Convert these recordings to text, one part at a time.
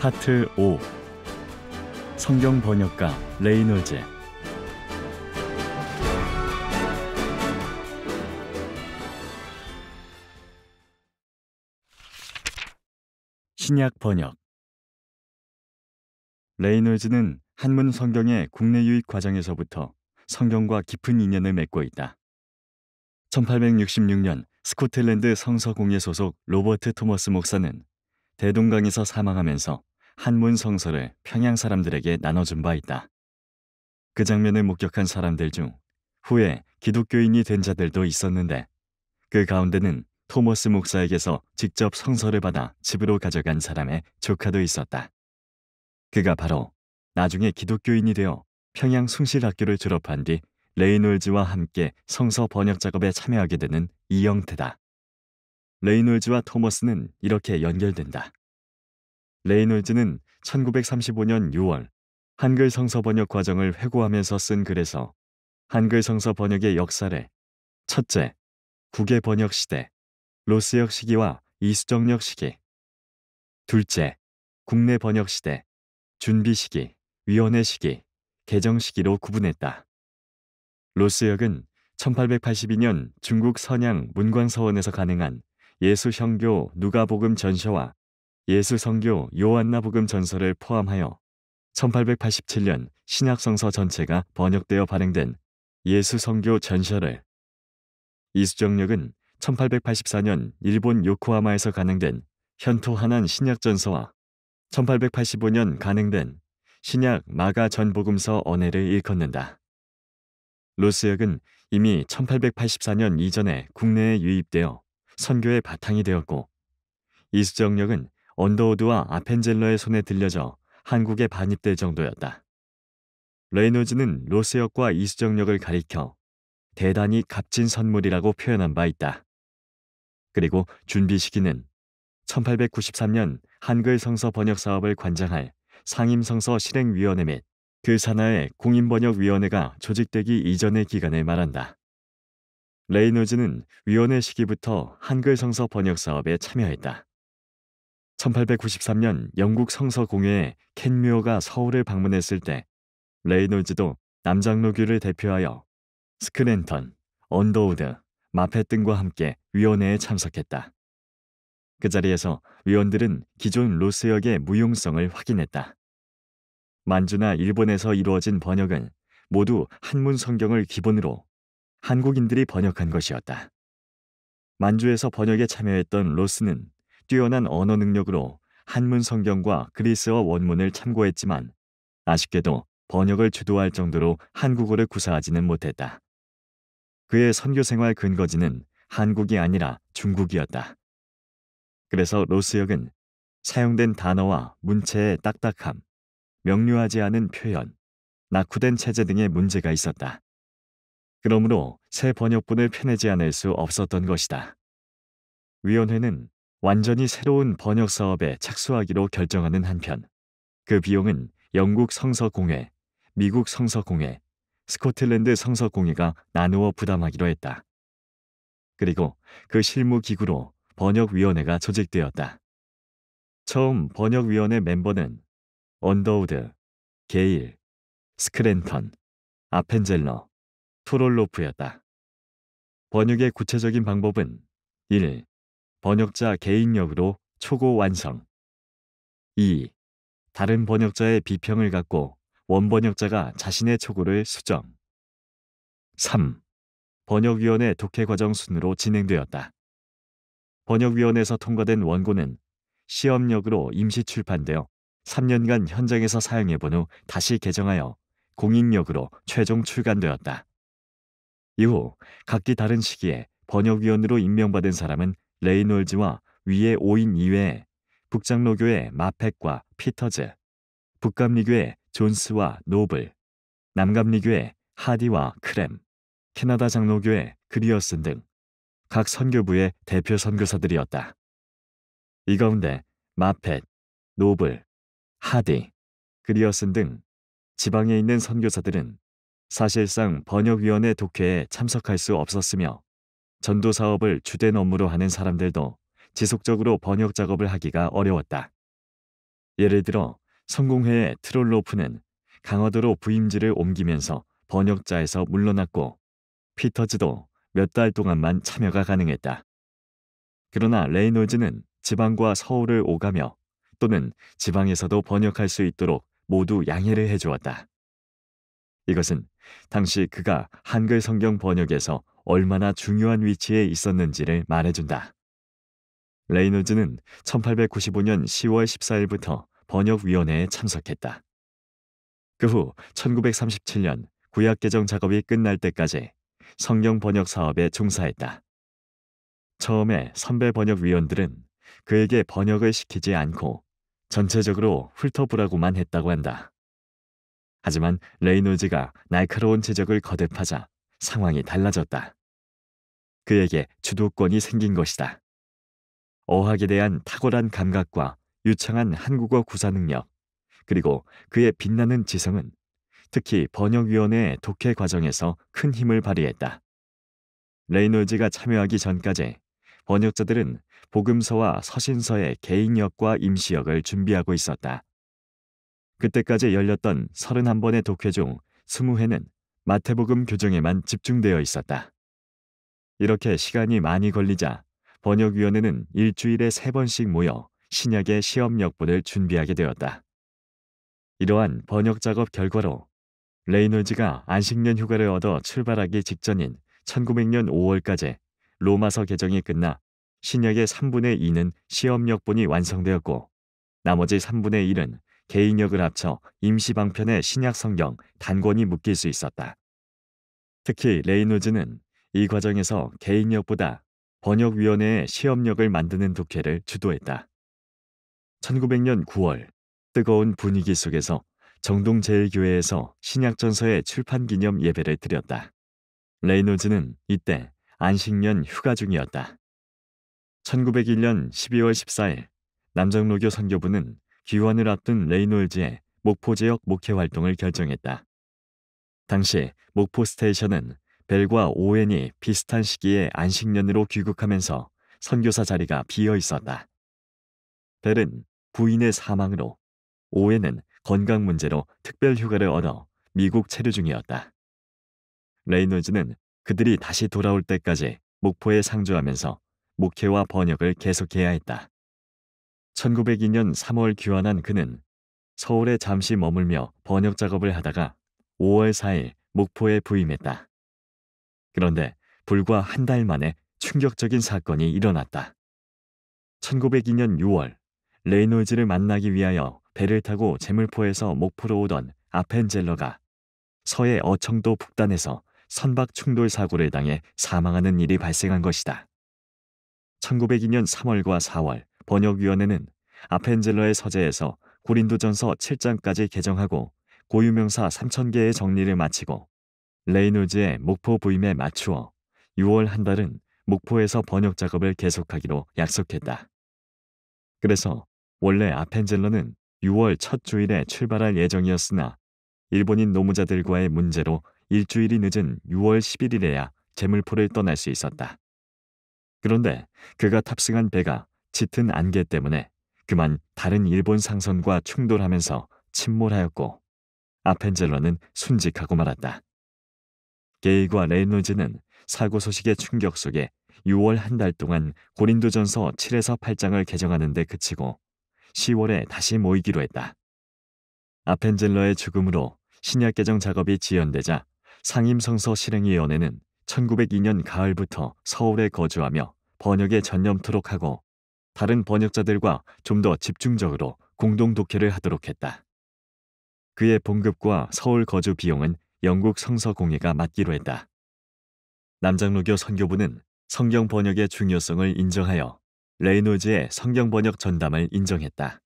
파트 5. 성경 번역가 레이놀즈. 신약 번역. 레이놀즈는 한문 성경의 국내 유입 과정에서부터 성경과 깊은 인연을 맺고 있다. 1866년 스코틀랜드 성서공회 소속 로버트 토머스 목사는 대동강에서 사망하면서 한문 성서를 평양 사람들에게 나눠준 바 있다. 그 장면을 목격한 사람들 중 후에 기독교인이 된 자들도 있었는데, 그 가운데는 토머스 목사에게서 직접 성서를 받아 집으로 가져간 사람의 조카도 있었다. 그가 바로 나중에 기독교인이 되어 평양 숭실학교를 졸업한 뒤 레이놀즈와 함께 성서 번역 작업에 참여하게 되는 이영태다. 레이놀즈와 토머스는 이렇게 연결된다. 레이놀즈는 1935년 6월 한글 성서 번역 과정을 회고하면서 쓴 글에서 한글 성서 번역의 역사를 첫째, 국의 번역 시대, 로스역 시기와 이수정역 시기; 둘째, 국내 번역 시대, 준비 시기, 위원회 시기, 개정 시기로 구분했다. 로스역은 1882년 중국 선양 문광서원에서 가능한 예수성교 누가복음 전서와 예수성교 요한나복음 전서를 포함하여 1887년 신약성서 전체가 번역되어 발행된 예수성교 전서를, 이수정역은 1884년 일본 요코하마에서 간행된 현토하난 신약전서와 1885년 간행된 신약 마가 전복음서 언해를 일컫는다. 로스역은 이미 1884년 이전에 국내에 유입되어 선교의 바탕이 되었고, 이수정역은 언더우드와 아펜젤러의 손에 들려져 한국에 반입될 정도였다. 레이놀즈는 로스역과 이수정역을 가리켜 대단히 값진 선물이라고 표현한 바 있다. 그리고 준비 시기는 1893년 한글 성서 번역 사업을 관장할 상임성서 실행위원회 및 그 산하의 공인번역위원회가 조직되기 이전의 기간을 말한다. 레이놀즈는 위원회 시기부터 한글 성서 번역 사업에 참여했다. 1893년 영국 성서공회에 켄 뮤어가 서울을 방문했을 때 레이놀즈도 남장로교를 대표하여 스크랜턴, 언더우드, 마펫 등과 함께 위원회에 참석했다. 그 자리에서 위원들은 기존 로스역의 무용성을 확인했다. 만주나 일본에서 이루어진 번역은 모두 한문 성경을 기본으로 한국인들이 번역한 것이었다. 만주에서 번역에 참여했던 로스는 뛰어난 언어 능력으로 한문 성경과 그리스어 원문을 참고했지만 아쉽게도 번역을 주도할 정도로 한국어를 구사하지는 못했다. 그의 선교 생활 근거지는 한국이 아니라 중국이었다. 그래서 로스역은 사용된 단어와 문체의 딱딱함, 명료하지 않은 표현, 낙후된 체제 등의 문제가 있었다. 그러므로 새 번역본을 펴내지 않을 수 없었던 것이다. 위원회는 완전히 새로운 번역 사업에 착수하기로 결정하는 한편, 그 비용은 영국 성서공회, 미국 성서공회, 스코틀랜드 성서공회가 나누어 부담하기로 했다. 그리고 그 실무기구로 번역위원회가 조직되었다. 처음 번역위원회 멤버는 언더우드, 게일, 스크랜턴, 아펜젤러, 토롤로프였다. 번역의 구체적인 방법은 1. 번역자 개인력으로 초고 완성. 2. 다른 번역자의 비평을 갖고 원번역자가 자신의 초고를 수정. 3. 번역위원회 독해 과정 순으로 진행되었다. 번역위원회에서 통과된 원고는 시험역으로 임시 출판되어 3년간 현장에서 사용해본 후 다시 개정하여 공익역으로 최종 출간되었다. 이후 각기 다른 시기에 번역위원으로 임명받은 사람은 레이놀즈와 위의 5인 이외에 북장로교의 마펫과 피터즈, 북감리교의 존스와 노블, 남감리교의 하디와 크렘, 캐나다 장로교의 그리어슨 등 각 선교부의 대표 선교사들이었다. 이 가운데 마펫, 노블, 하디, 그리어슨 등 지방에 있는 선교사들은 사실상 번역위원회 독회에 참석할 수 없었으며, 전도 사업을 주된 업무로 하는 사람들도 지속적으로 번역 작업을 하기가 어려웠다. 예를 들어 성공회의 트롤로프는 강화도로 부임지를 옮기면서 번역자에서 물러났고, 피터즈도 몇 달 동안만 참여가 가능했다. 그러나 레이놀즈는 지방과 서울을 오가며 또는 지방에서도 번역할 수 있도록 모두 양해를 해주었다. 이것은 당시 그가 한글 성경 번역에서 얼마나 중요한 위치에 있었는지를 말해준다. 레이놀즈는 1895년 10월 14일부터 번역위원회에 참석했다. 그 후 1937년 구약 개정 작업이 끝날 때까지 성경 번역 사업에 종사했다. 처음에 선배 번역위원들은 그에게 번역을 시키지 않고 전체적으로 훑어보라고만 했다고 한다. 하지만 레이놀즈가 날카로운 지적을 거듭하자 상황이 달라졌다. 그에게 주도권이 생긴 것이다. 어학에 대한 탁월한 감각과 유창한 한국어 구사 능력, 그리고 그의 빛나는 지성은 특히 번역위원회의 독해 과정에서 큰 힘을 발휘했다. 레이놀즈가 참여하기 전까지 번역자들은 복음서와 서신서의 개인역과 임시역을 준비하고 있었다. 그때까지 열렸던 31번의 독해 중 20회는 마태복음 교정에만 집중되어 있었다. 이렇게 시간이 많이 걸리자 번역위원회는 일주일에 3번씩 모여 신약의 시험역본을 준비하게 되었다. 이러한 번역 작업 결과로 레이놀즈가 안식년 휴가를 얻어 출발하기 직전인 1900년 5월까지 로마서 개정이 끝나 신약의 3분의 2는 시험역본이 완성되었고, 나머지 3분의 1은 개인역을 합쳐 임시방편의 신약성경 단권이 묶일 수 있었다. 특히 레이놀즈는 이 과정에서 개인역보다 번역위원회의 시험역을 만드는 독해를 주도했다. 1900년 9월 뜨거운 분위기 속에서 정동제일교회에서 신약전서의 출판기념 예배를 드렸다. 레이놀즈는 이때 안식년 휴가 중이었다. 1901년 12월 14일 남정로교 선교부는 귀환을 앞둔 레이놀즈의 목포 지역 목회 활동을 결정했다. 당시 목포 스테이션은 벨과 오웬이 비슷한 시기에 안식년으로 귀국하면서 선교사 자리가 비어 있었다. 벨은 부인의 사망으로, 오웬은 건강 문제로 특별 휴가를 얻어 미국 체류 중이었다. 레이놀즈는 그들이 다시 돌아올 때까지 목포에 상주하면서 목회와 번역을 계속해야 했다. 1902년 3월 귀환한 그는 서울에 잠시 머물며 번역 작업을 하다가 5월 4일 목포에 부임했다. 그런데 불과 한 달 만에 충격적인 사건이 일어났다. 1902년 6월 레이놀즈를 만나기 위하여 배를 타고 제물포에서 목포로 오던 아펜젤러가 서해 어청도 북단에서 선박 충돌 사고를 당해 사망하는 일이 발생한 것이다. 1902년 3월과 4월 번역위원회는 아펜젤러의 서재에서 고린도전서 7장까지 개정하고 고유명사 3,000개의 정리를 마치고 레이놀즈의 목포 부임에 맞추어 6월 한 달은 목포에서 번역 작업을 계속하기로 약속했다. 그래서 원래 아펜젤러는 6월 첫 주일에 출발할 예정이었으나 일본인 노무자들과의 문제로 일주일이 늦은 6월 11일에야 제물포를 떠날 수 있었다. 그런데 그가 탑승한 배가 짙은 안개 때문에 그만 다른 일본 상선과 충돌하면서 침몰하였고, 아펜젤러는 순직하고 말았다. 게이과 레이놀즈는 사고 소식의 충격 속에 6월 한 달 동안 고린도전서 7에서 8장을 개정하는 데 그치고 10월에 다시 모이기로 했다. 아펜젤러의 죽음으로 신약 개정 작업이 지연되자 상임성서 실행위원회는 1902년 가을부터 서울에 거주하며 번역에 전념토록 하고 다른 번역자들과 좀 더 집중적으로 공동 독해를 하도록 했다. 그의 봉급과 서울 거주 비용은 영국 성서공회가 맡기로 했다. 남장로교 선교부는 성경 번역의 중요성을 인정하여 레이놀즈의 성경 번역 전담을 인정했다.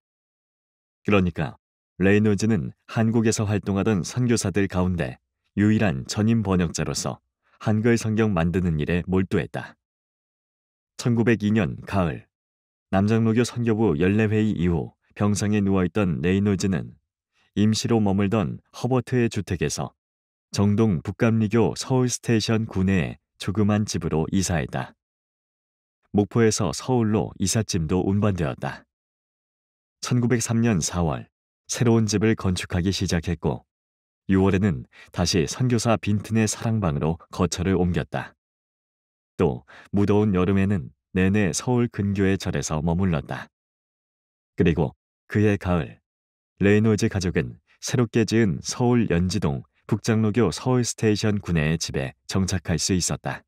그러니까 레이놀즈는 한국에서 활동하던 선교사들 가운데 유일한 전임 번역자로서 한글 성경 만드는 일에 몰두했다. 1902년 가을 남장로교 선교부 연례회의 이후 병상에 누워있던 레이놀즈는 임시로 머물던 허버트의 주택에서 정동 북감리교 서울스테이션 구내의 조그만 집으로 이사했다. 목포에서 서울로 이삿짐도 운반되었다. 1903년 4월 새로운 집을 건축하기 시작했고 6월에는 다시 선교사 빈튼의 사랑방으로 거처를 옮겼다. 또 무더운 여름에는 내내 서울 근교의 절에서 머물렀다. 그리고 그해 가을 레이놀즈 가족은 새롭게 지은 서울 연지동 북장로교 서울스테이션 구내의 집에 정착할 수 있었다.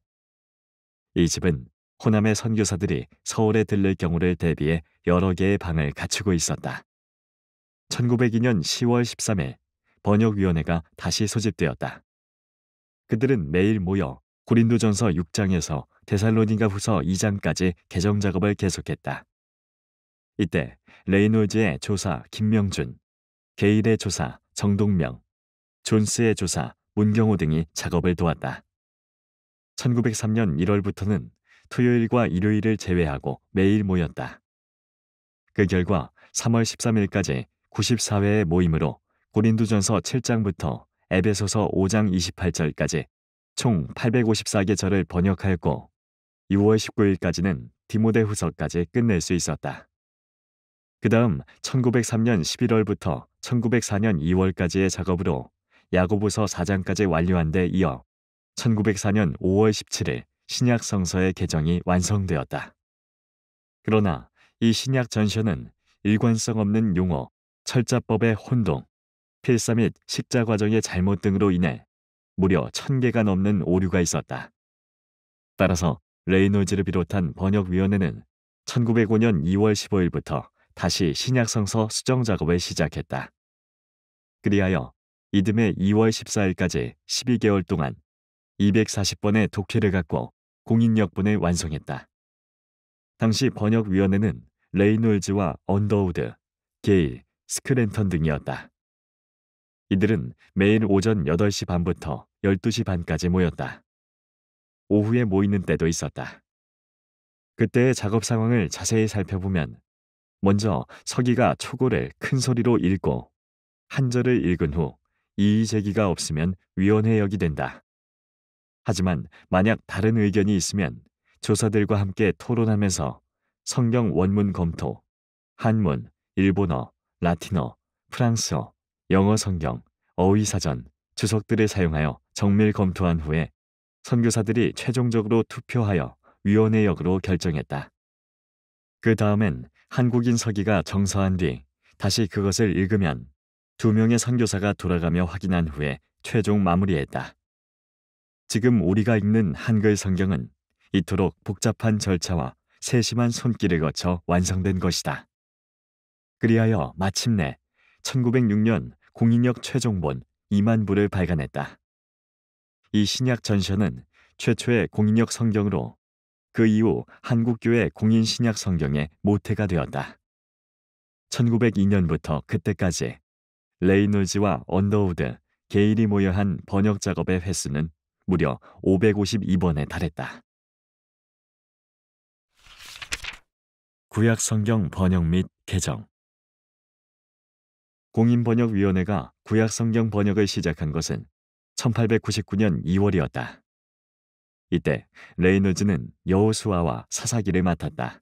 이 집은 호남의 선교사들이 서울에 들를 경우를 대비해 여러 개의 방을 갖추고 있었다. 1902년 10월 13일 번역위원회가 다시 소집되었다. 그들은 매일 모여 고린도전서 6장에서 데살로니가 후서 2장까지 개정 작업을 계속했다. 이때 레이놀즈의 조사 김명준, 게일의 조사 정동명, 존스의 조사 문경호 등이 작업을 도왔다. 1903년 1월부터는 토요일과 일요일을 제외하고 매일 모였다. 그 결과 3월 13일까지 94회의 모임으로 고린도전서 7장부터 에베소서 5장 28절까지 총 854개 절을 번역하였고 6월 19일까지는 디모데후서까지 끝낼 수 있었다. 그 다음 1903년 11월부터 1904년 2월까지의 작업으로 야고보서 4장까지 완료한 데 이어 1904년 5월 17일 신약 성서의 개정이 완성되었다. 그러나 이 신약 전서는 일관성 없는 용어, 철자법의 혼동, 필사 및 식자 과정의 잘못 등으로 인해 무려 1000개가 넘는 오류가 있었다. 따라서 레이놀즈를 비롯한 번역위원회는 1905년 2월 15일부터 다시 신약성서 수정 작업을 시작했다. 그리하여 이듬해 2월 14일까지 12개월 동안 240번의 독해를 갖고 공인역본을 완성했다. 당시 번역위원회는 레이놀즈와 언더우드, 게일, 스크랜턴 등이었다. 이들은 매일 오전 8시 반부터 12시 반까지 모였다. 오후에 모이는 때도 있었다. 그때의 작업 상황을 자세히 살펴보면 먼저 서기가 초고를 큰 소리로 읽고 한 절을 읽은 후 이의 제기가 없으면 위헌회역이 된다. 하지만 만약 다른 의견이 있으면 조사들과 함께 토론하면서 성경 원문 검토, 한문, 일본어, 라틴어, 프랑스어, 영어 성경, 어휘사전, 주석들을 사용하여 정밀 검토한 후에 선교사들이 최종적으로 투표하여 위헌회역으로 결정했다. 그 다음엔 한국인 서기가 정서한 뒤 다시 그것을 읽으면 2명의 선교사가 돌아가며 확인한 후에 최종 마무리했다. 지금 우리가 읽는 한글 성경은 이토록 복잡한 절차와 세심한 손길을 거쳐 완성된 것이다. 그리하여 마침내 1906년 공인역 최종본 2만 부를 발간했다. 이 신약 전서는 최초의 공인역 성경으로 그 이후 한국교회 공인 신약 성경의 모태가 되었다. 1902년부터 그때까지 레이놀즈와 언더우드, 게일이 모여 한 번역 작업의 횟수는 무려 552번에 달했다. 구약 성경 번역 및 개정. 공인번역위원회가 구약 성경 번역을 시작한 것은 1899년 2월이었다. 이때 레이놀즈는 여호수아와 사사기를 맡았다.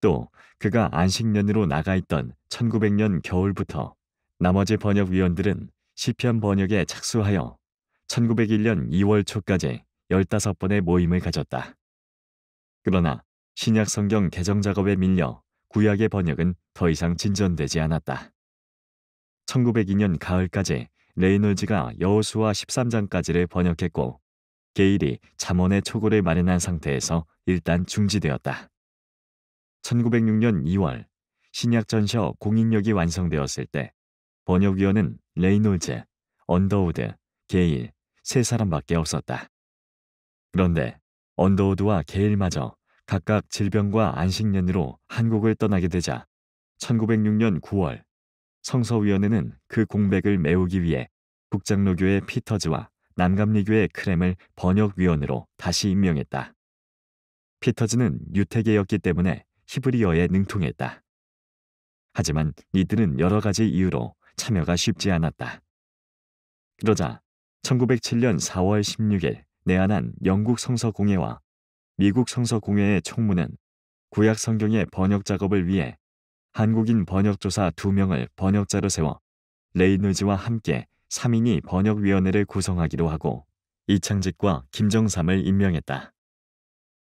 또 그가 안식년으로 나가 있던 1900년 겨울부터 나머지 번역위원들은 시편 번역에 착수하여 1901년 2월 초까지 15번의 모임을 가졌다. 그러나 신약 성경 개정 작업에 밀려 구약의 번역은 더 이상 진전되지 않았다. 1902년 가을까지 레이놀즈가 여호수아 13장까지를 번역했고 게일이 잠언의 초고를 마련한 상태에서 일단 중지되었다. 1906년 2월 신약 전서 공인역이 완성되었을 때 번역위원은 레이놀즈, 언더우드, 게일 세 사람밖에 없었다. 그런데 언더우드와 게일마저 각각 질병과 안식년으로 한국을 떠나게 되자 1906년 9월 성서위원회는 그 공백을 메우기 위해 북장로교의 피터즈와 남감리교의 크렘을 번역위원으로 다시 임명했다. 피터즈는 유태계였기 때문에 히브리어에 능통했다. 하지만 이들은 여러 가지 이유로 참여가 쉽지 않았다. 그러자 1907년 4월 16일 내한한 영국 성서공회와 미국 성서공회의 총무는 구약 성경의 번역 작업을 위해 한국인 번역조사 2명을 번역자로 세워 레이놀즈와 함께 3인이 번역위원회를 구성하기로 하고 이창직과 김정삼을 임명했다.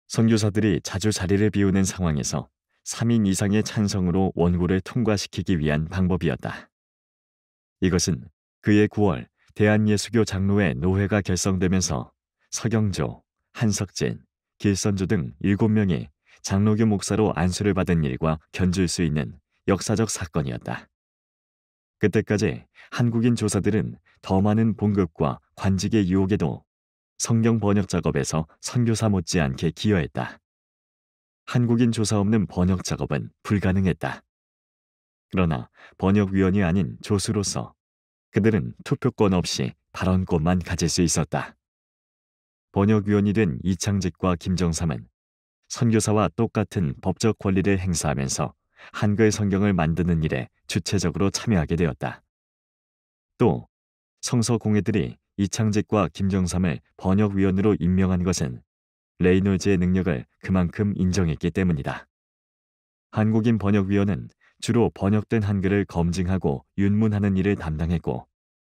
선교사들이 자주 자리를 비우는 상황에서 3인 이상의 찬성으로 원고를 통과시키기 위한 방법이었다. 이것은 그해 9월 대한예수교 장로회 노회가 결성되면서 서경조, 한석진, 길선조 등 7명이 장로교 목사로 안수를 받은 일과 견줄 수 있는 역사적 사건이었다. 그때까지 한국인 조사들은 더 많은 봉급과 관직의 유혹에도 성경 번역 작업에서 선교사 못지않게 기여했다. 한국인 조사 없는 번역 작업은 불가능했다. 그러나 번역위원이 아닌 조수로서 그들은 투표권 없이 발언권만 가질 수 있었다. 번역위원이 된 이창직과 김정삼은 선교사와 똑같은 법적 권리를 행사하면서 한글 성경을 만드는 일에 주체적으로 참여하게 되었다. 또 성서 공회들이 이창직과 김정삼을 번역위원으로 임명한 것은 레이놀즈의 능력을 그만큼 인정했기 때문이다. 한국인 번역위원은 주로 번역된 한글을 검증하고 윤문하는 일을 담당했고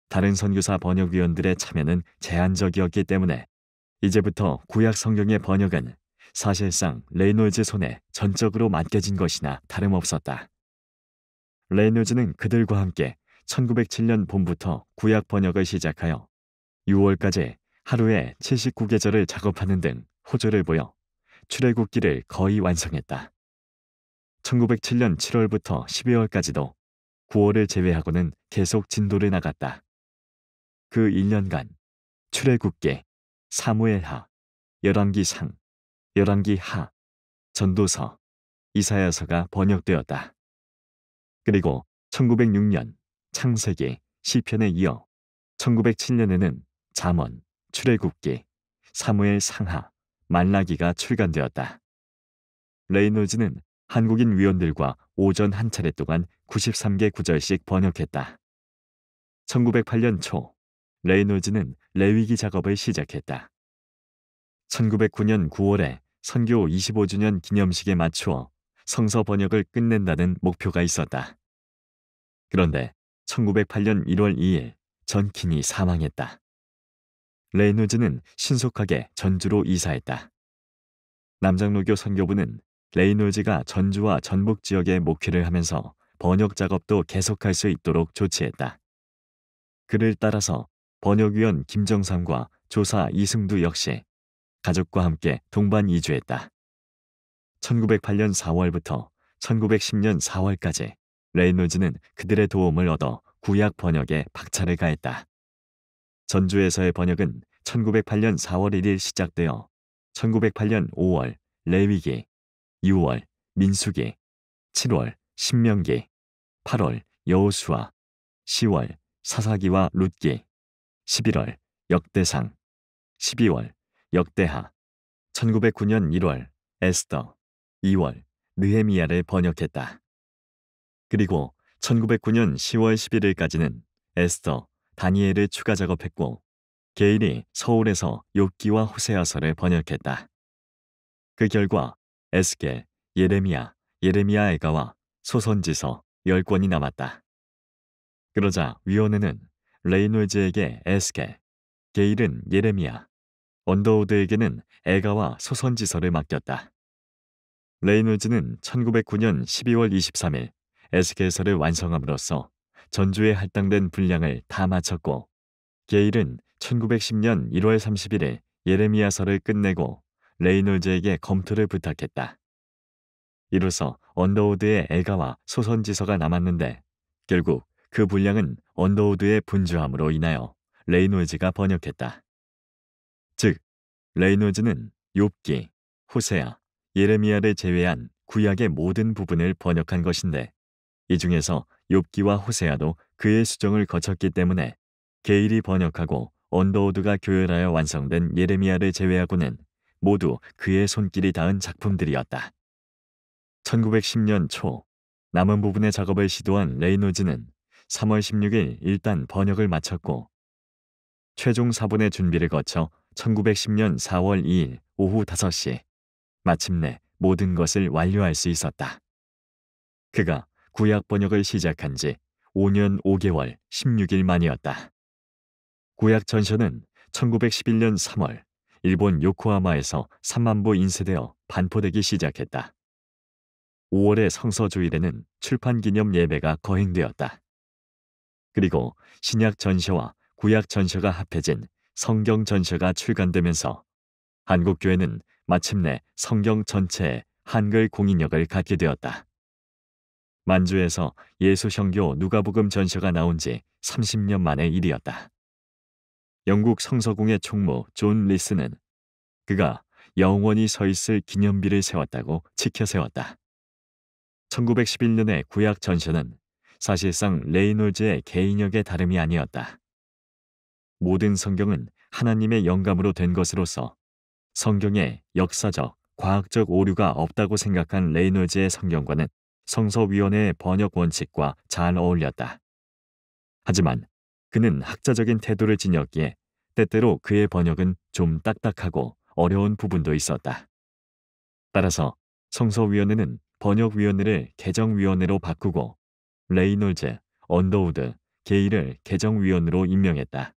다른 선교사 번역위원들의 참여는 제한적이었기 때문에 이제부터 구약 성경의 번역은 사실상 레이놀즈 손에 전적으로 맡겨진 것이나 다름없었다. 레이놀즈는 그들과 함께 1907년 봄부터 구약 번역을 시작하여 6월까지 하루에 79계절을 작업하는 등 호조를 보여 출애굽기를 거의 완성했다. 1907년 7월부터 12월까지도 9월을 제외하고는 계속 진도를 나갔다. 그 1년간 출애굽기, 사무엘하, 열왕기상, 열왕기하, 전도서, 이사야서가 번역되었다. 그리고 1906년 창세기, 시편에 이어 1907년에는 잠언, 출애굽기, 사무엘 상하, 말라기가 출간되었다. 레이놀즈는 한국인 위원들과 오전 한 차례 동안 93개 구절씩 번역했다. 1908년 초 레이놀즈는 레위기 작업을 시작했다. 1909년 9월에 선교 25주년 기념식에 맞추어 성서 번역을 끝낸다는 목표가 있었다. 그런데 1908년 1월 2일 전킨이 사망했다. 레이놀즈는 신속하게 전주로 이사했다. 남장로교 선교부는 레이놀즈가 전주와 전북 지역에 목회를 하면서 번역 작업도 계속할 수 있도록 조치했다. 그를 따라서 번역위원 김정삼과 조사 이승두 역시 가족과 함께 동반 이주했다. 1908년 4월부터 1910년 4월까지 레이놀즈는 그들의 도움을 얻어 구약 번역에 박차를 가했다. 전주에서의 번역은 1908년 4월 1일 시작되어 1908년 5월 레위기, 6월 민수기, 7월 신명기, 8월 여호수아, 10월 사사기와 룻기, 11월 역대상, 12월 역대하, 1909년 1월 에스더, 2월 느헤미야를 번역했다. 그리고 1909년 10월 11일까지는 에스더, 다니엘을 추가 작업했고 게일이 서울에서 욥기와 호세아서를 번역했다. 그 결과 에스겔, 예레미야, 예레미야 애가와 소선지서 10권이 남았다. 그러자 위원회는 레이놀즈에게 에스겔, 게일은 예레미야, 언더우드에게는 애가와 소선지서를 맡겼다. 레이놀즈는 1909년 12월 23일 에스겔서를 완성함으로써 전주에 할당된 분량을 다 마쳤고 게일은 1910년 1월 31일 예레미야서를 끝내고 레이놀즈에게 검토를 부탁했다. 이로써 언더우드의 애가와 소선지서가 남았는데 결국 그 분량은 언더우드의 분주함으로 인하여 레이놀즈가 번역했다. 즉, 레이놀즈는 욥기, 호세아, 예레미야를 제외한 구약의 모든 부분을 번역한 것인데 이 중에서 욥기와 호세아도 그의 수정을 거쳤기 때문에 게일이 번역하고 언더우드가 교열하여 완성된 예레미야를 제외하고는 모두 그의 손길이 닿은 작품들이었다. 1910년 초 남은 부분의 작업을 시도한 레이놀즈는 3월 16일 일단 번역을 마쳤고 최종 사본의 준비를 거쳐 1910년 4월 2일 오후 5시 마침내 모든 것을 완료할 수 있었다. 그가 구약 번역을 시작한 지 5년 5개월 16일 만이었다. 구약 전서는 1911년 3월 일본 요코하마에서 3만 부 인쇄되어 반포되기 시작했다. 5월의 성서주일에는 출판 기념 예배가 거행되었다. 그리고 신약 전서와 구약 전서가 합해진 성경 전서가 출간되면서 한국 교회는 마침내 성경 전체에 한글 공인력을 갖게 되었다. 만주에서 예수성교 누가복음 전서가 나온 지 30년 만의 일이었다. 영국 성서공의 총무 존 리스는 그가 영원히 서 있을 기념비를 세웠다고 치켜 세웠다. 1911년의 구약 전서는 사실상 레이놀즈의 개인력의 다름이 아니었다. 모든 성경은 하나님의 영감으로 된 것으로서 성경에 역사적, 과학적 오류가 없다고 생각한 레이놀즈의 성경과는 성서위원회의 번역 원칙과 잘 어울렸다. 하지만 그는 학자적인 태도를 지녔기에 때때로 그의 번역은 좀 딱딱하고 어려운 부분도 있었다. 따라서 성서위원회는 번역위원회를 개정위원회로 바꾸고 레이놀즈, 언더우드, 게이를 개정위원으로 임명했다.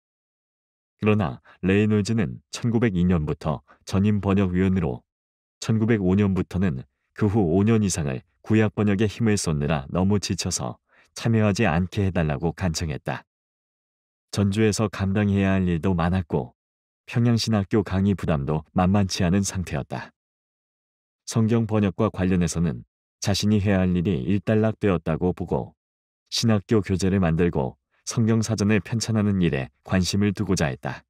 그러나 레이놀즈는 1902년부터 전임 번역위원으로 1905년부터는 그 후 5년 이상을 구약 번역에 힘을 쏟느라 너무 지쳐서 참여하지 않게 해달라고 간청했다. 전주에서 감당해야 할 일도 많았고 평양신학교 강의 부담도 만만치 않은 상태였다. 성경 번역과 관련해서는 자신이 해야 할 일이 일단락되었다고 보고 신학교 교재를 만들고 성경 사전을 편찬하는 일에 관심을 두고자 했다.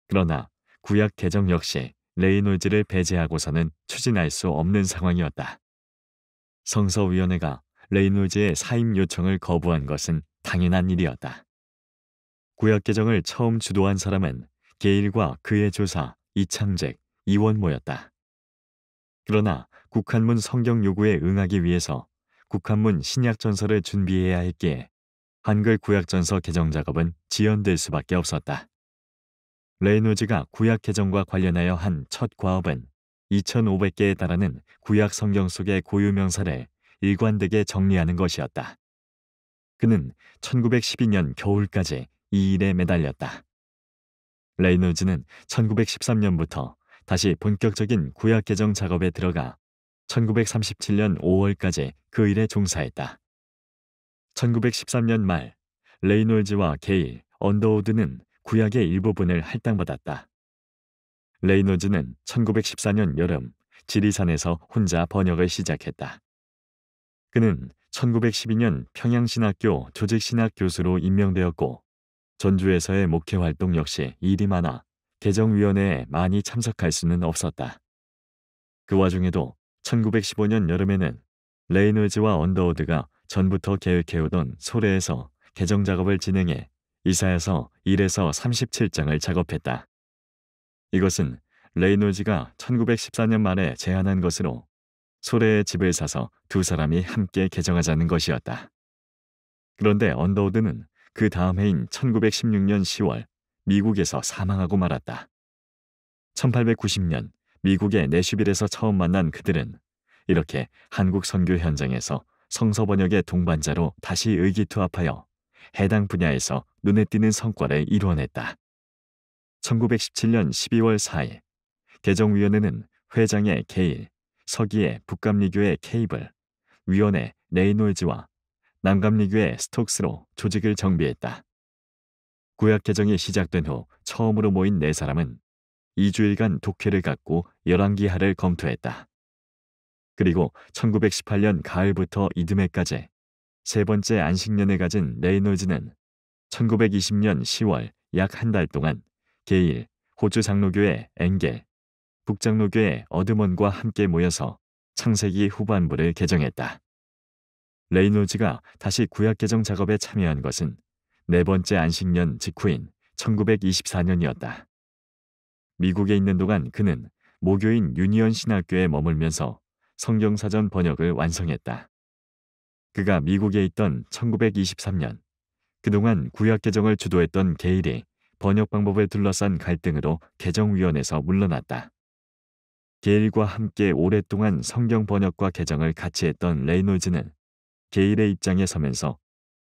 그러나 구약 개정 역시 레이놀즈를 배제하고서는 추진할 수 없는 상황이었다. 성서위원회가 레이놀즈의 사임 요청을 거부한 것은 당연한 일이었다. 구약 개정을 처음 주도한 사람은 게일과 그의 조사 이창잭, 이원모였다. 그러나 국한문 성경 요구에 응하기 위해서 국한문 신약 전서를 준비해야 했기에 한글 구약 전서 개정 작업은 지연될 수밖에 없었다. 레이놀즈가 구약 개정과 관련하여 한 첫 과업은 2,500개에 달하는 구약 성경 속의 고유 명사를 일관되게 정리하는 것이었다. 그는 1912년 겨울까지 이 일에 매달렸다. 레이놀즈는 1913년부터 다시 본격적인 구약 개정 작업에 들어가 1937년 5월까지 그 일에 종사했다. 1913년 말 레이놀즈와 게일, 언더우드는 구약의 일부분을 할당받았다. 레이놀즈는 1914년 여름 지리산에서 혼자 번역을 시작했다. 그는 1912년 평양신학교 조직신학 교수로 임명되었고 전주에서의 목회 활동 역시 일이 많아 개정위원회에 많이 참석할 수는 없었다. 그 와중에도 1915년 여름에는 레이놀즈와 언더우드가 전부터 계획해오던 소래에서 개정 작업을 진행해 이사야서 1에서 37장을 작업했다. 이것은 레이놀즈가 1914년 말에 제안한 것으로 소래의 집을 사서 두 사람이 함께 개정하자는 것이었다. 그런데 언더우드는 그 다음 해인 1916년 10월 미국에서 사망하고 말았다. 1890년 미국의 내슈빌에서 처음 만난 그들은 이렇게 한국 선교 현장에서 성서 번역의 동반자로 다시 의기투합하여 해당 분야에서 눈에 띄는 성과를 이루어냈다. 1917년 12월 4일 개정위원회는 회장의 게일, 서기의 북감리교의 케이블, 위원의 레이놀즈와 남감리교의 스톡스로 조직을 정비했다. 구약 개정이 시작된 후 처음으로 모인 네 사람은 2주일간 독회를 갖고 열왕기하를 검토했다. 그리고 1918년 가을부터 이듬해까지 세 번째 안식년을 가진 레이놀즈는 1920년 10월 약 한 달 동안 게일, 호주 장로교의 엥겔, 북장로교의 어드먼과 함께 모여서 창세기 후반부를 개정했다. 레이놀즈가 다시 구약 개정 작업에 참여한 것은 네 번째 안식년 직후인 1924년이었다. 미국에 있는 동안 그는 모교인 유니언 신학교에 머물면서 성경사전 번역을 완성했다. 그가 미국에 있던 1923년 그동안 구약 개정을 주도했던 게일이 번역 방법을 둘러싼 갈등으로 개정위원회에서 물러났다. 게일과 함께 오랫동안 성경 번역과 개정을 같이 했던 레이놀즈는 게일의 입장에 서면서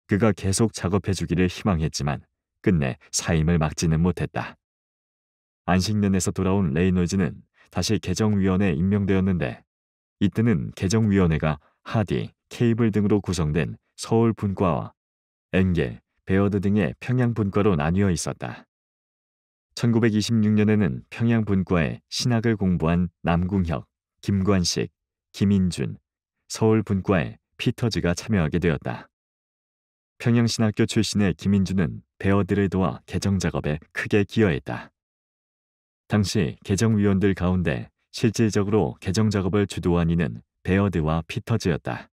그가 계속 작업해주기를 희망했지만 끝내 사임을 막지는 못했다. 안식년에서 돌아온 레이놀즈는 다시 개정위원회에 임명되었는데 이때는 개정위원회가 하디, 케이블 등으로 구성된 서울 분과와 엥겔, 베어드 등의 평양 분과로 나뉘어 있었다. 1926년에는 평양 분과에 신학을 공부한 남궁혁, 김관식, 김인준, 서울 분과에 피터즈가 참여하게 되었다. 평양신학교 출신의 김인준은 베어드를 도와 개정 작업에 크게 기여했다. 당시 개정위원들 가운데 실질적으로 개정 작업을 주도한 이는 베어드와 피터즈였다.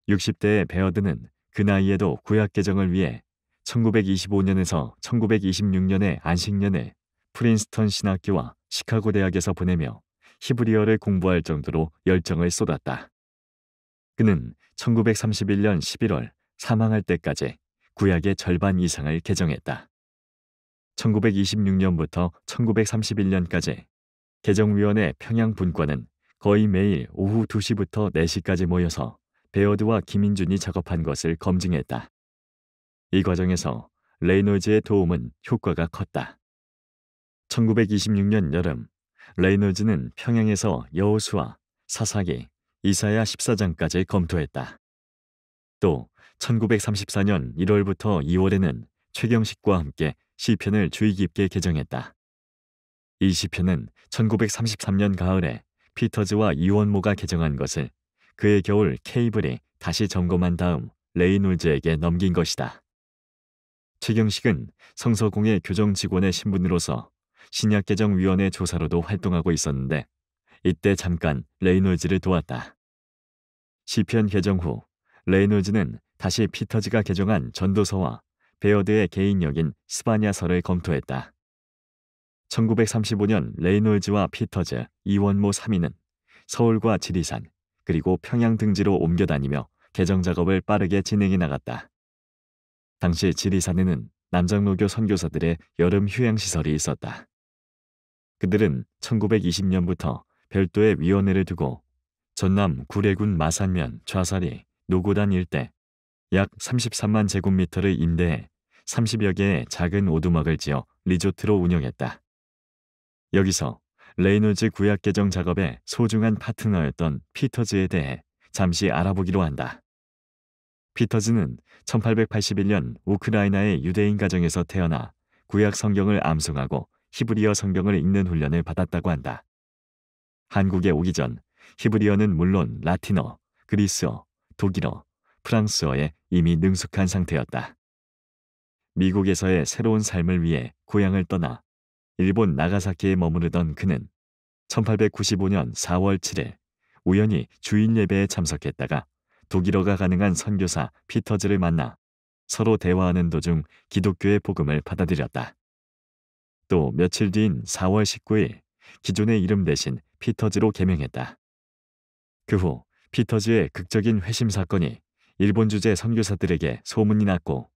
60대의 베어드는 그 나이에도 구약 개정을 위해 1925년에서 1926년의 안식년을 프린스턴 신학교와 시카고 대학에서 보내며 히브리어를 공부할 정도로 열정을 쏟았다. 그는 1931년 11월 사망할 때까지 구약의 절반 이상을 개정했다. 1926년부터 1931년까지 개정위원회 평양분과는 거의 매일 오후 2시부터 4시까지 모여서 베어드와 김인준이 작업한 것을 검증했다. 이 과정에서 레이놀즈의 도움은 효과가 컸다. 1926년 여름, 레이놀즈는 평양에서 여호수아, 사사기, 이사야 14장까지 검토했다. 또 1934년 1월부터 2월에는 최경식과 함께 시편을 주의 깊게 개정했다. 이 시편은 1933년 가을에 피터즈와 이원모가 개정한 것을 그해 겨울 케이블이 다시 점검한 다음 레이놀즈에게 넘긴 것이다. 최경식은 성서공회 교정 직원의 신분으로서 신약개정위원회 조사로도 활동하고 있었는데 이때 잠깐 레이놀즈를 도왔다. 시편 개정 후 레이놀즈는 다시 피터즈가 개정한 전도서와 베어드의 개인역인 스바냐서를 검토했다. 1935년 레이놀즈와 피터즈, 이원모 3인은 서울과 지리산 그리고 평양 등지로 옮겨 다니며 개정 작업을 빠르게 진행해 나갔다. 당시 지리산에는 남장로교 선교사들의 여름 휴양시설이 있었다. 그들은 1920년부터 별도의 위원회를 두고 전남 구례군 마산면 좌사리 노고단 일대 약 33만 제곱미터를 임대해 30여 개의 작은 오두막을 지어 리조트로 운영했다. 여기서 레이놀즈 구약 개정 작업의 소중한 파트너였던 피터즈에 대해 잠시 알아보기로 한다. 피터즈는 1881년 우크라이나의 유대인 가정에서 태어나 구약 성경을 암송하고 히브리어 성경을 읽는 훈련을 받았다고 한다. 한국에 오기 전 히브리어는 물론 라틴어, 그리스어, 독일어, 프랑스어에 이미 능숙한 상태였다. 미국에서의 새로운 삶을 위해 고향을 떠나 일본 나가사키에 머무르던 그는 1895년 4월 7일 우연히 주일 예배에 참석했다가 독일어가 가능한 선교사 피터즈를 만나 서로 대화하는 도중 기독교의 복음을 받아들였다. 또 며칠 뒤인 4월 19일 기존의 이름 대신 피터즈로 개명했다. 그 후 피터즈의 극적인 회심 사건이 일본 주재 선교사들에게 소문이 났고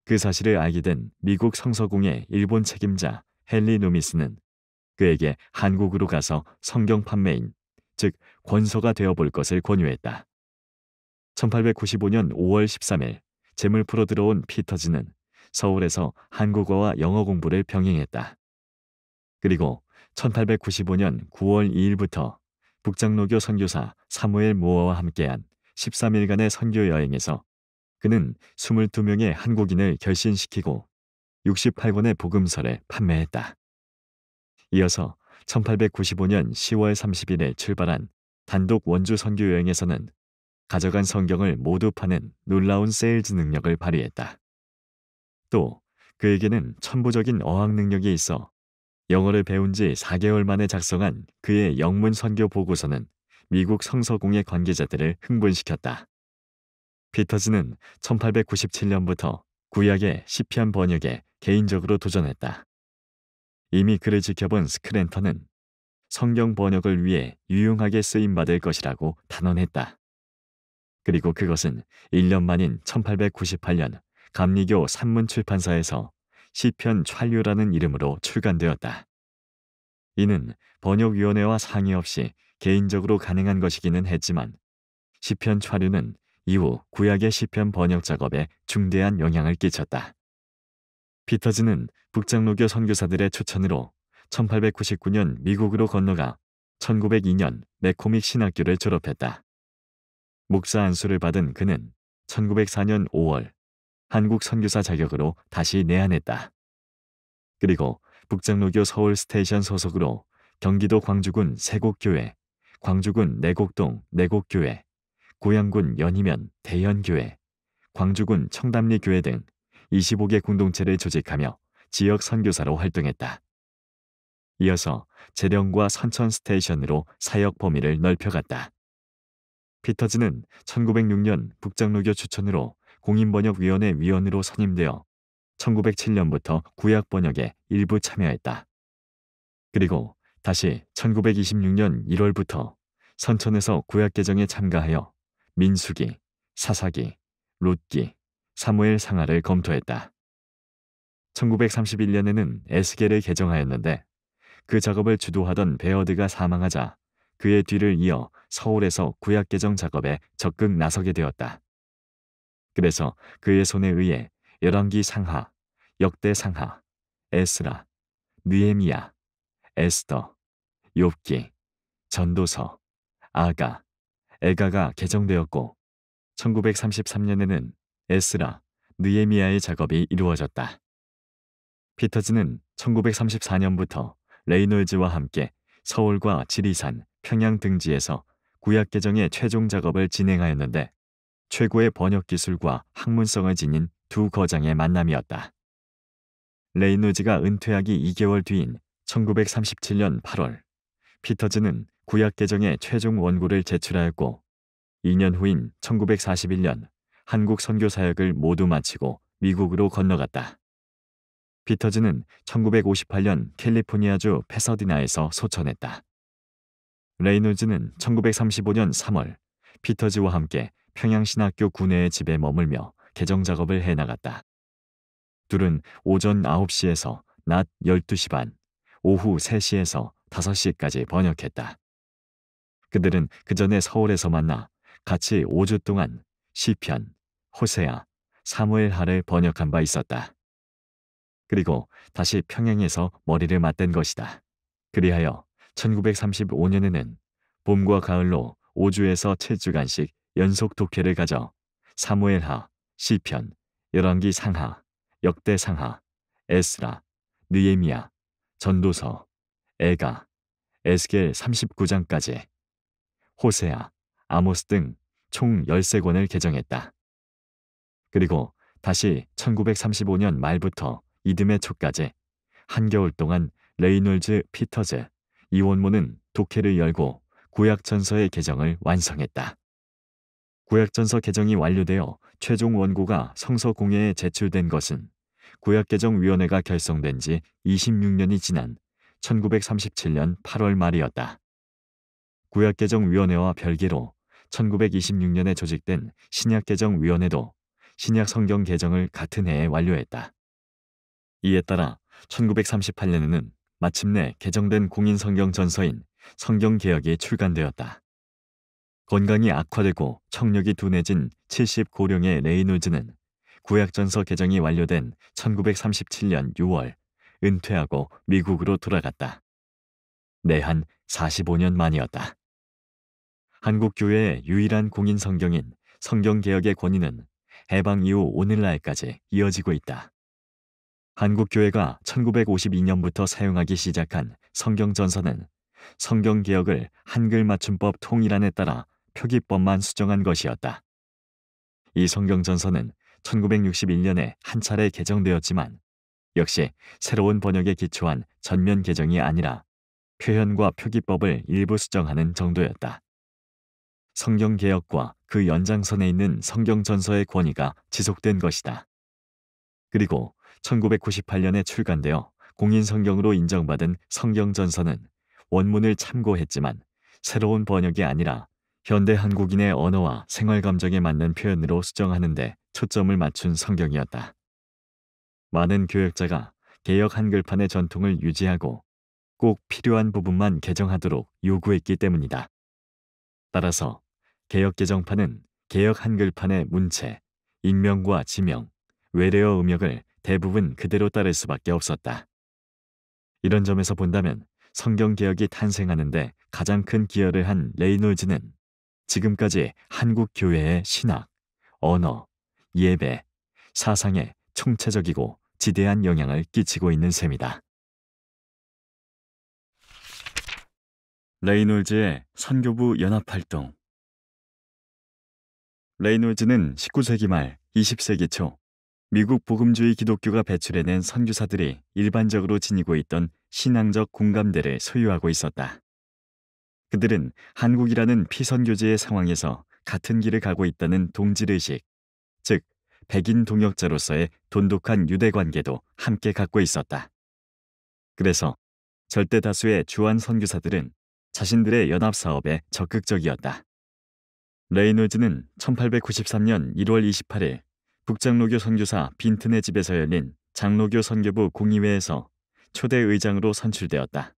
그 사실을 알게 된 미국 성서공회 일본 책임자 헨리 노미스는 그에게 한국으로 가서 성경 판매인, 즉 권서가 되어볼 것을 권유했다. 1895년 5월 13일 재물 풀어 들어온 피터즈는 서울에서 한국어와 영어 공부를 병행했다. 그리고 1895년 9월 2일부터 북장로교 선교사 사무엘 무어와 함께한 13일간의 선교 여행에서 그는 22명의 한국인을 결신시키고 68권의 복음서를 판매했다. 이어서 1895년 10월 30일에 출발한 단독 원주 선교 여행에서는 가져간 성경을 모두 파는 놀라운 세일즈 능력을 발휘했다. 또 그에게는 천부적인 어학 능력이 있어 영어를 배운 지 4개월 만에 작성한 그의 영문 선교 보고서는 미국 성서공회 관계자들을 흥분시켰다. 피터즈는 1897년부터 구약의 시편 번역에 개인적으로 도전했다. 이미 그를 지켜본 스크랜턴은 성경 번역을 위해 유용하게 쓰임받을 것이라고 단언했다. 그리고 그것은 1년 만인 1898년 감리교 산문출판사에서 시편 찰류라는 이름으로 출간되었다. 이는 번역위원회와 상의 없이 개인적으로 가능한 것이기는 했지만 시편传류는 이후 구약의 시편 번역 작업에 중대한 영향을 끼쳤다. 피터즈는 북장로교 선교사들의 추천으로 1899년 미국으로 건너가 1902년 맥코믹 신학교를 졸업했다. 목사 안수를 받은 그는 1904년 5월 한국 선교사 자격으로 다시 내한했다. 그리고 북장로교 서울 스테이션 소속으로 경기도 광주군 세곡교회, 광주군 내곡동 내곡교회, 고양군 연희면 대연교회, 광주군 청담리교회 등 25개 공동체를 조직하며 지역 선교사로 활동했다. 이어서 재령과 선천 스테이션으로 사역 범위를 넓혀갔다. 피터즈는 1906년 북장로교 추천으로 공인번역위원회 위원으로 선임되어 1907년부터 구약 번역에 일부 참여했다. 그리고 다시 1926년 1월부터 선천에서 구약 개정에 참가하여 민수기, 사사기, 룻기, 사무엘 상하를 검토했다. 1931년에는 에스겔을 개정하였는데 그 작업을 주도하던 베어드가 사망하자 그의 뒤를 이어 서울에서 구약 개정 작업에 적극 나서게 되었다. 그래서 그의 손에 의해 열왕기 상하, 역대 상하, 에스라, 느헤미야, 에스더, 욥기, 전도서, 아가, 에가가 개정되었고 1933년에는 에스라, 느헤미야의 작업이 이루어졌다. 피터즈는 1934년부터 레이놀즈와 함께 서울과 지리산, 평양 등지에서 구약 개정의 최종 작업을 진행하였는데 최고의 번역 기술과 학문성을 지닌 두 거장의 만남이었다. 레이놀즈가 은퇴하기 2개월 뒤인 1937년 8월, 피터즈는 구약 개정의 최종 원고를 제출하였고 2년 후인 1941년 한국 선교 사역을 모두 마치고 미국으로 건너갔다. 피터즈는 1958년 캘리포니아주 패서디나에서 소천했다. 레이놀즈는 1935년 3월 피터즈와 함께 평양신학교 구내의 집에 머물며 개정 작업을 해나갔다. 둘은 오전 9시에서 낮 12시 반, 오후 3시에서 5시까지 번역했다. 그들은 그 전에 서울에서 만나 같이 5주 동안 시편, 호세아, 사무엘하를 번역한 바 있었다. 그리고 다시 평양에서 머리를 맞댄 것이다. 그리하여 1935년에는 봄과 가을로 5주에서 7주간씩 연속 독해를 가져 사무엘하, 시편, 열왕기 상하, 역대 상하, 에스라, 느헤미야, 전도서, 에가, 에스겔 39장까지, 호세아, 아모스 등 총 13권을 개정했다. 그리고 다시 1935년 말부터 이듬해 초까지 한겨울 동안 레이놀즈, 피터즈, 이 원모는 독해를 열고 구약전서의 개정을 완성했다. 구약전서 개정이 완료되어 최종 원고가 성서공회에 제출된 것은 구약개정위원회가 결성된 지 26년이 지난 1937년 8월 말이었다. 구약개정위원회와 별개로 1926년에 조직된 신약개정위원회도 신약 성경 개정을 같은 해에 완료했다. 이에 따라 1938년에는 마침내 개정된 공인성경 전서인 성경개역이 출간되었다. 건강이 악화되고 청력이 둔해진 70고령의 레이놀즈는 구약전서 개정이 완료된 1937년 6월 은퇴하고 미국으로 돌아갔다. 내한 45년 만이었다. 한국교회의 유일한 공인성경인 성경개역의 권위는 해방 이후 오늘날까지 이어지고 있다. 한국교회가 1952년부터 사용하기 시작한 성경전서는 성경개역을 한글 맞춤법 통일안에 따라 표기법만 수정한 것이었다. 이 성경전서는 1961년에 한 차례 개정되었지만 역시 새로운 번역에 기초한 전면 개정이 아니라 표현과 표기법을 일부 수정하는 정도였다. 성경개역과 그 연장선에 있는 성경전서의 권위가 지속된 것이다. 그리고 1998년에 출간되어 공인성경으로 인정받은 성경전서는 원문을 참고했지만 새로운 번역이 아니라 현대 한국인의 언어와 생활감정에 맞는 표현으로 수정하는 데 초점을 맞춘 성경이었다. 많은 교역자가 개역 한글판의 전통을 유지하고 꼭 필요한 부분만 개정하도록 요구했기 때문이다. 따라서 개역 개정판은 개역 한글판의 문체, 인명과 지명, 외래어 음역을 대부분 그대로 따를 수밖에 없었다. 이런 점에서 본다면 성경 개역이 탄생하는데 가장 큰 기여를 한 레이놀즈는 지금까지 한국 교회의 신학, 언어, 예배, 사상에 총체적이고 지대한 영향을 끼치고 있는 셈이다. 레이놀즈의 선교부 연합활동. 레이놀즈는 19세기 말 20세기 초 미국 복음주의 기독교가 배출해낸 선교사들이 일반적으로 지니고 있던 신앙적 공감대를 소유하고 있었다. 그들은 한국이라는 피선교지의 상황에서 같은 길을 가고 있다는 동질의식, 즉 백인 동역자로서의 돈독한 유대관계도 함께 갖고 있었다. 그래서 절대 다수의 주한 선교사들은 자신들의 연합사업에 적극적이었다. 레이놀즈는 1893년 1월 28일 북장로교 선교사 빈튼의 집에서 열린 장로교 선교부 공의회에서 초대 의장으로 선출되었다.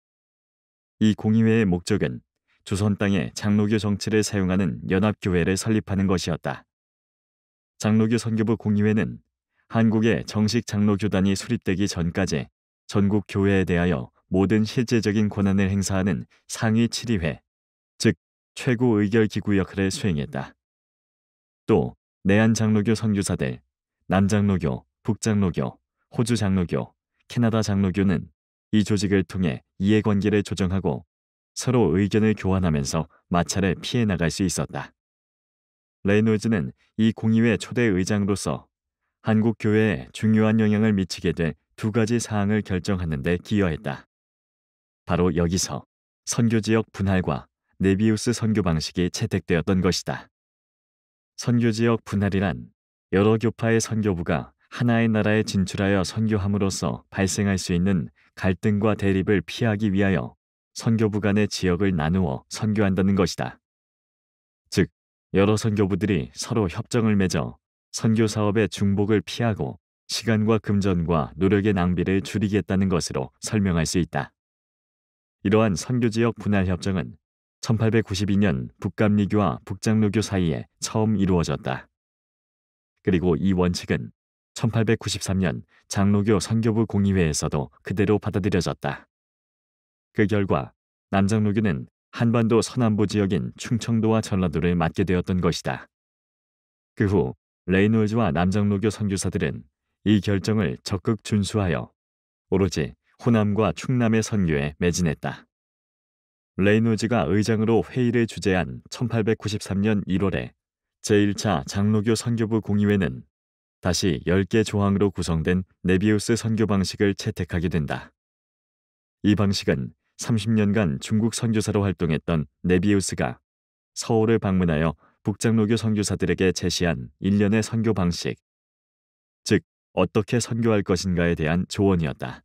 이 공의회의 목적은 조선 땅에 장로교 정치를 사용하는 연합교회를 설립하는 것이었다. 장로교 선교부 공의회는 한국의 정식 장로교단이 수립되기 전까지 전국 교회에 대하여 모든 실제적인 권한을 행사하는 상위 7위회, 즉 최고 의결기구 역할을 수행했다. 또 내한 장로교 선교사들, 남장로교, 북장로교, 호주 장로교, 캐나다 장로교는 이 조직을 통해 이해관계를 조정하고 서로 의견을 교환하면서 마찰을 피해 나갈 수 있었다. 레이놀즈는 이 공의회 초대 의장으로서 한국 교회에 중요한 영향을 미치게 될 두 가지 사항을 결정하는 데 기여했다. 바로 여기서 선교지역 분할과 네비우스 선교 방식이 채택되었던 것이다. 선교지역 분할이란 여러 교파의 선교부가 하나의 나라에 진출하여 선교함으로써 발생할 수 있는 갈등과 대립을 피하기 위하여 선교부 간의 지역을 나누어 선교한다는 것이다. 즉, 여러 선교부들이 서로 협정을 맺어 선교 사업의 중복을 피하고 시간과 금전과 노력의 낭비를 줄이겠다는 것으로 설명할 수 있다. 이러한 선교지역 분할 협정은 1892년 북감리교와 북장로교 사이에 처음 이루어졌다. 그리고 이 원칙은 1893년 장로교 선교부 공의회에서도 그대로 받아들여졌다. 그 결과 남장로교는 한반도 서남부 지역인 충청도와 전라도를 맡게 되었던 것이다. 그 후 레이놀즈와 남장로교 선교사들은 이 결정을 적극 준수하여 오로지 호남과 충남의 선교에 매진했다. 레이놀즈가 의장으로 회의를 주재한 1893년 1월에 제1차 장로교 선교부 공의회는 다시 10개 조항으로 구성된 네비우스 선교 방식을 채택하게 된다. 이 방식은 30년간 중국 선교사로 활동했던 네비우스가 서울을 방문하여 북장로교 선교사들에게 제시한 일련의 선교 방식, 즉 어떻게 선교할 것인가에 대한 조언이었다.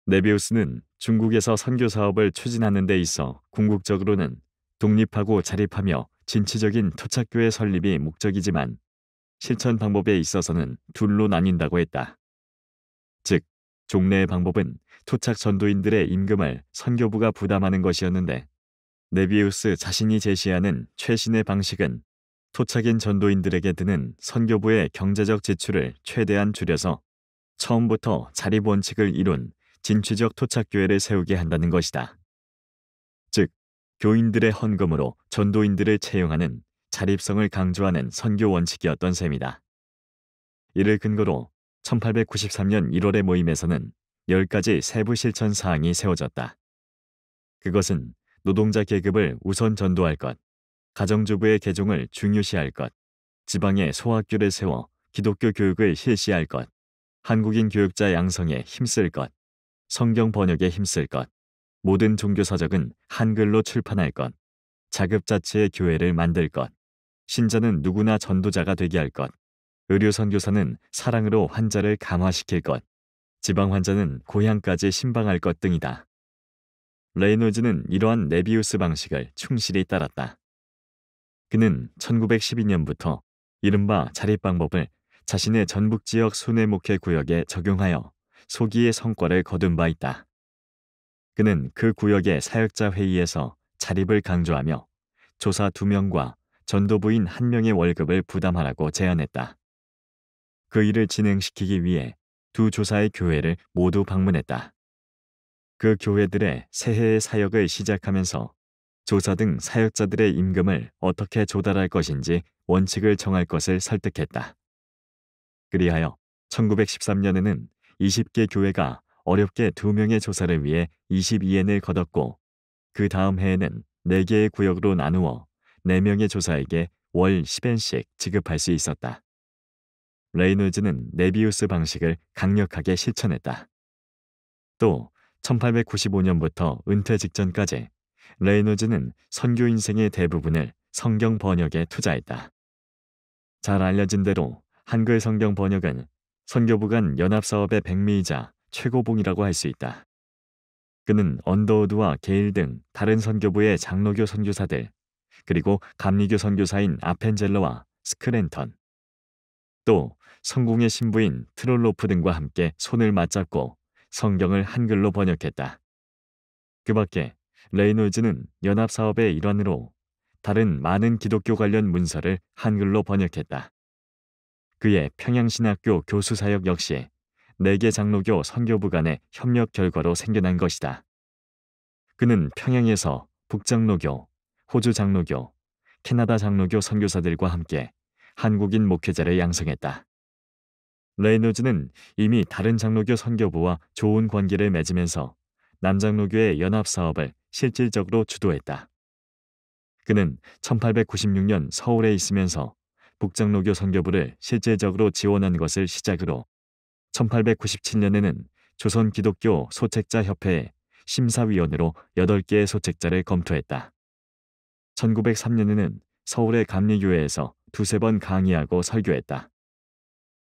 네비우스는 중국에서 선교 사업을 추진하는 데 있어 궁극적으로는 독립하고 자립하며 진취적인 토착교회 설립이 목적이지만 실천 방법에 있어서는 둘로 나뉜다고 했다. 즉, 종래의 방법은 토착 전도인들의 임금을 선교부가 부담하는 것이었는데 네비우스 자신이 제시하는 최신의 방식은 토착인 전도인들에게 드는 선교부의 경제적 지출을 최대한 줄여서 처음부터 자립 원칙을 이룬 진취적 토착교회를 세우게 한다는 것이다. 즉, 교인들의 헌금으로 전도인들을 채용하는 자립성을 강조하는 선교 원칙이었던 셈이다. 이를 근거로 1893년 1월의 모임에서는 10가지 세부 실천 사항이 세워졌다. 그것은 노동자 계급을 우선 전도할 것, 가정주부의 개종을 중요시할 것, 지방에 소학교를 세워 기독교 교육을 실시할 것, 한국인 교육자 양성에 힘쓸 것, 성경 번역에 힘쓸 것, 모든 종교서적은 한글로 출판할 것, 자급자치의 교회를 만들 것, 신자는 누구나 전도자가 되게 할 것, 의료 선교사는 사랑으로 환자를 감화시킬 것, 지방 환자는 고향까지 신방할 것 등이다. 레이놀즈는 이러한 네비우스 방식을 충실히 따랐다. 그는 1912년부터 이른바 자립방법을 자신의 전북지역 순회 목회 구역에 적용하여 소기의 성과를 거둔 바 있다. 그는 그 구역의 사역자 회의에서 자립을 강조하며 조사 2명과 전도부인 1명의 월급을 부담하라고 제안했다. 그 일을 진행시키기 위해 두 조사의 교회를 모두 방문했다. 그 교회들의 새해의 사역을 시작하면서 조사 등 사역자들의 임금을 어떻게 조달할 것인지 원칙을 정할 것을 설득했다. 그리하여 1913년에는 20개 교회가 어렵게 2명의 조사를 위해 22엔을 거뒀고, 그 다음 해에는 4개의 구역으로 나누어 4명의 조사에게 월 10엔씩 지급할 수 있었다. 레이놀즈는 네비우스 방식을 강력하게 실천했다. 또 1895년부터 은퇴 직전까지 레이놀즈는 선교 인생의 대부분을 성경 번역에 투자했다. 잘 알려진 대로 한글 성경 번역은 선교부 간 연합사업의 백미이자 최고봉이라고 할 수 있다. 그는 언더우드와 게일 등 다른 선교부의 장로교 선교사들, 그리고 감리교 선교사인 아펜젤러와 스크랜턴, 또 성공의 신부인 트롤로프 등과 함께 손을 맞잡고 성경을 한글로 번역했다. 그 밖에 레이놀즈는 연합사업의 일환으로 다른 많은 기독교 관련 문서를 한글로 번역했다. 그의 평양신학교 교수 사역 역시 4개 장로교 선교부 간의 협력 결과로 생겨난 것이다. 그는 평양에서 북장로교, 호주 장로교, 캐나다 장로교 선교사들과 함께 한국인 목회자를 양성했다. 레이놀즈는 이미 다른 장로교 선교부와 좋은 관계를 맺으면서 남장로교의 연합사업을 실질적으로 주도했다. 그는 1896년 서울에 있으면서 북장로교 선교부를 실질적으로 지원한 것을 시작으로 1897년에는 조선기독교 소책자협회의 심사위원으로 8개의 소책자를 검토했다. 1903년에는 서울의 감리교회에서 2~3번 강의하고 설교했다.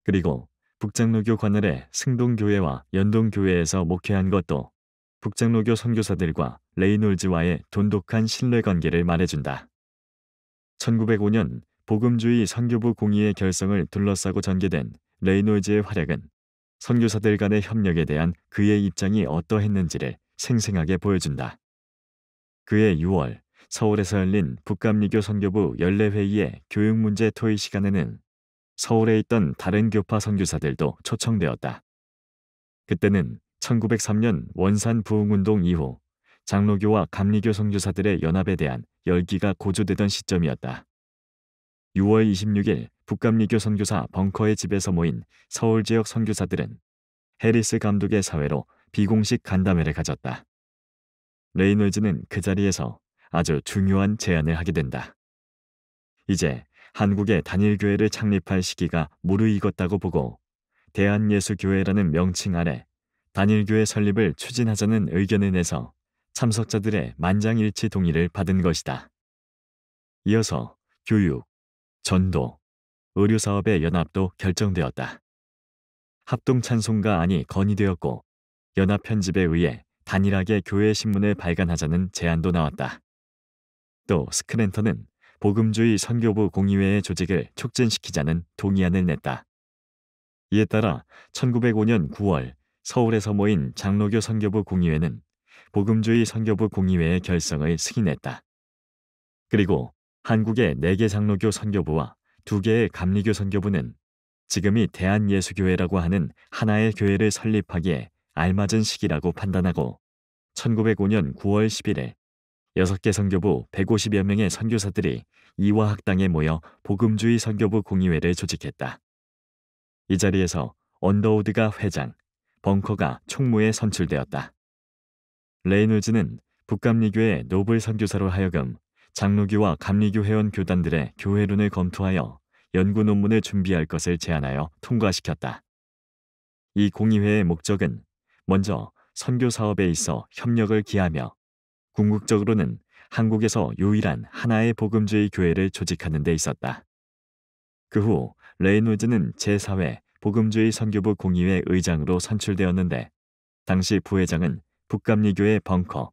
그리고 북장로교 관할의 승동교회와 연동교회에서 목회한 것도 북장로교 선교사들과 레이놀즈와의 돈독한 신뢰관계를 말해준다. 1905년 복음주의 선교부 공의회 결성을 둘러싸고 전개된 레이놀즈의 활약은 선교사들 간의 협력에 대한 그의 입장이 어떠했는지를 생생하게 보여준다. 그해 6월 서울에서 열린 북감리교 선교부 연례회의의 교육문제 토의 시간에는 서울에 있던 다른 교파 선교사들도 초청되었다. 그때는 1903년 원산 부흥운동 이후 장로교와 감리교 선교사들의 연합에 대한 열기가 고조되던 시점이었다. 6월 26일 북감리교 선교사 벙커의 집에서 모인 서울 지역 선교사들은 해리스 감독의 사회로 비공식 간담회를 가졌다. 레이놀즈는 그 자리에서 아주 중요한 제안을 하게 된다. 이제 한국의 단일교회를 창립할 시기가 무르익었다고 보고 대한예수교회라는 명칭 아래 단일교회 설립을 추진하자는 의견을 내서 참석자들의 만장일치 동의를 받은 것이다. 이어서 교육, 전도, 의료사업의 연합도 결정되었다. 합동찬송가안이 건의되었고 연합 편집에 의해 단일하게 교회 신문을 발간하자는 제안도 나왔다. 또 스크랜턴은 복음주의 선교부 공의회의 조직을 촉진시키자는 동의안을 냈다. 이에 따라 1905년 9월 서울에서 모인 장로교 선교부 공의회는 복음주의 선교부 공의회의 결성을 승인했다. 그리고 한국의 4개 장로교 선교부와 2개의 감리교 선교부는 지금이 대한예수교회라고 하는 하나의 교회를 설립하기에 알맞은 시기라고 판단하고 1905년 9월 11일 6개 선교부 150여 명의 선교사들이 이화학당에 모여 복음주의 선교부 공의회를 조직했다. 이 자리에서 언더우드가 회장, 벙커가 총무에 선출되었다. 레이놀즈는 북감리교의 노블 선교사로 하여금 장로교와 감리교 회원 교단들의 교회론을 검토하여 연구 논문을 준비할 것을 제안하여 통과시켰다. 이 공의회의 목적은 먼저 선교 사업에 있어 협력을 기하며 궁극적으로는 한국에서 유일한 하나의 복음주의 교회를 조직하는 데 있었다. 그 후 레이놀즈는 제4회 복음주의 선교부 공의회 의장으로 선출되었는데 당시 부회장은 북감리교의 벙커,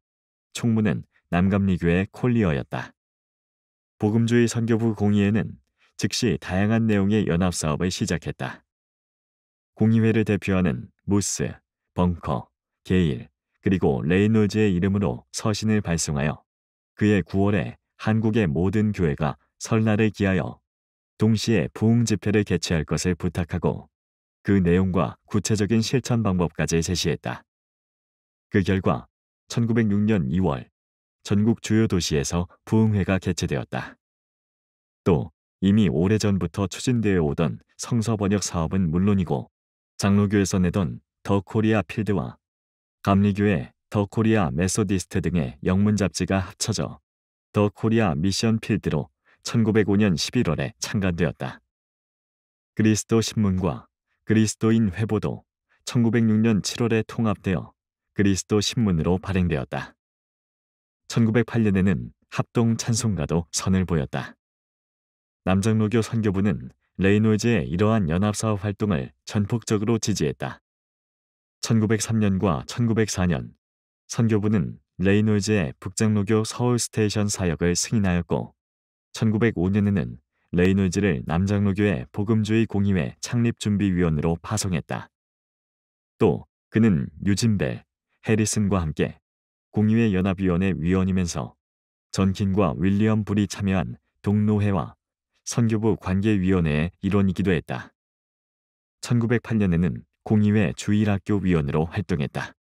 총무는 남감리교의 콜리어였다. 복음주의 선교부 공의회는 즉시 다양한 내용의 연합사업을 시작했다. 공의회를 대표하는 무스, 벙커, 게일, 그리고 레이놀즈의 이름으로 서신을 발송하여 그해 9월에 한국의 모든 교회가 설날을 기하여 동시에 부흥 집회를 개최할 것을 부탁하고 그 내용과 구체적인 실천 방법까지 제시했다. 그 결과 1906년 2월 전국 주요 도시에서 부흥회가 개최되었다. 또 이미 오래전부터 추진되어 오던 성서 번역 사업은 물론이고 장로교에서 내던 더 코리아 필드와 감리교회 더 코리아 메소디스트 등의 영문 잡지가 합쳐져 더 코리아 미션 필드로 1905년 11월에 창간되었다. 그리스도 신문과 그리스도인 회보도 1906년 7월에 통합되어 그리스도 신문으로 발행되었다. 1908년에는 합동 찬송가도 선을 보였다. 남장로교 선교부는 레이놀즈의 이러한 연합사업 활동을 전폭적으로 지지했다. 1903년과 1904년 선교부는 레이놀즈의 북장로교 서울 스테이션 사역을 승인하였고 1905년에는 레이놀즈를 남장로교회 복음주의 공의회 창립준비위원으로 파송했다. 또 그는 유진벨, 해리슨과 함께 공의회 연합위원회 위원이면서 전킨과 윌리엄 불이 참여한 동로회와 선교부 관계위원회의 일원이기도 했다. 1908년에는 공의회 주일학교 위원으로 활동했다.